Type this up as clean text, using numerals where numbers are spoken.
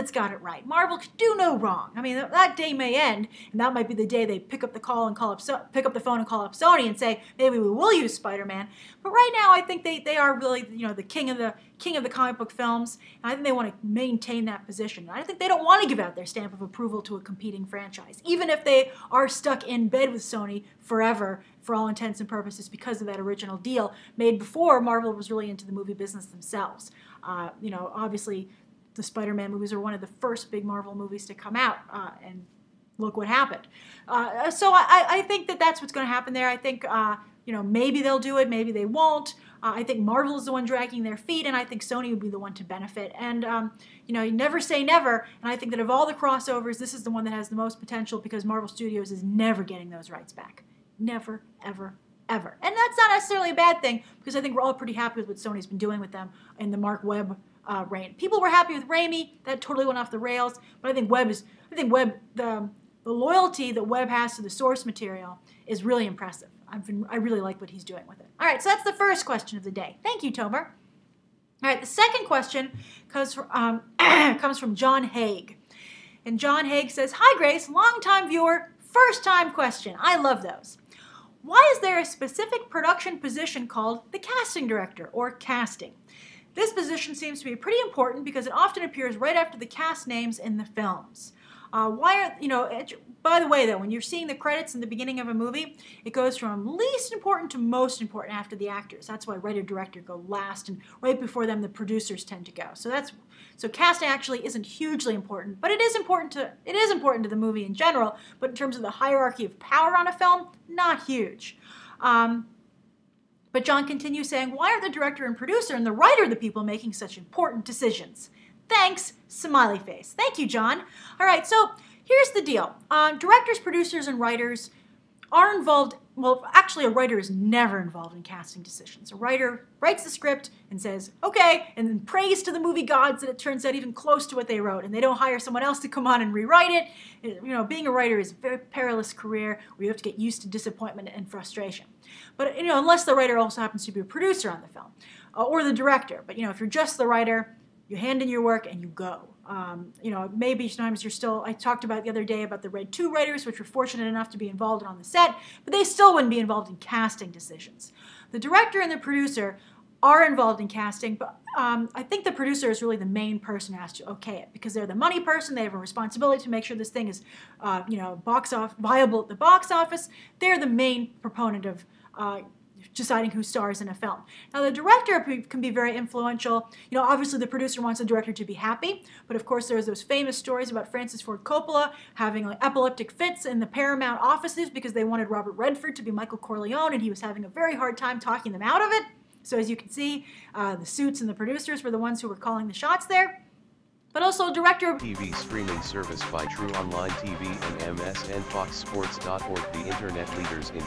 that's got it right. Marvel could do no wrong. I mean, that day may end, and that might be the day they pick up the phone and call up Sony and say, maybe we will use Spider-Man. But right now, I think they are really, the king of the comic book films, and I think they want to maintain that position. I think they don't want to give out their stamp of approval to a competing franchise, even if they are stuck in bed with Sony forever, for all intents and purposes, because of that original deal made before Marvel was really into the movie business themselves. Obviously, the Spider-Man movies are one of the first big Marvel movies to come out, and look what happened. So I think that's what's going to happen there. I think, maybe they'll do it, maybe they won't. I think Marvel is the one dragging their feet, and I think Sony would be the one to benefit. And, you never say never, and I think that of all the crossovers, this is the one that has the most potential because Marvel Studios is never getting those rights back. Never, ever, ever. And that's not necessarily a bad thing, because I think we're all pretty happy with what Sony's been doing with them in the Mark Webb reign. People were happy with Raimi. That totally went off the rails. But I think the loyalty that Webb has to the source material is really impressive. I really like what he's doing with it. All right, so that's the first question of the day. Thank you, Tomer. All right, the second question comes from John Haig. And John Haig says, "Hi, Grace, long-time viewer, first-time question." I love those. Why is there a specific production position called the casting director, or casting? This position seems to be pretty important because it often appears right after the cast names in the films. By the way, though, when you're seeing the credits in the beginning of a movie, it goes from least important to most important after the actors. That's why writer-director go last, and right before them, the producers tend to go. So casting actually isn't hugely important, but it is important to the movie in general. But in terms of the hierarchy of power on a film, not huge. But John continues saying, "Why are the director and producer and the writer the people making such important decisions? Thanks, smiley face." Thank you, John. All right, so here's the deal. Directors, producers, and writers are involved. Well, actually, a writer is never involved in casting decisions. A writer writes the script and says, okay, and then prays to the movie gods that it turns out even close to what they wrote, and they don't hire someone else to come on and rewrite it. Being a writer is a very perilous career where you have to get used to disappointment and frustration. But, unless the writer also happens to be a producer on the film, or the director. But, if you're just the writer, you hand in your work and you go. Maybe sometimes I talked about the other day about the Red 2 writers, which were fortunate enough to be involved on the set, but they still wouldn't be involved in casting decisions. The director and the producer are involved in casting, but I think the producer is really the main person who has to okay it, because they're the money person. They have a responsibility to make sure this thing is, viable at the box office. They're the main proponent of deciding who stars in a film. Now, the director can be very influential. Obviously the producer wants the director to be happy, but of course there's those famous stories about Francis Ford Coppola having epileptic fits in the Paramount offices because they wanted Robert Redford to be Michael Corleone, and he was having a very hard time talking them out of it. So as you can see, the suits and the producers were the ones who were calling the shots there. But also director... TV streaming service by True Online TV and MSN FoxSports.org, the internet leaders in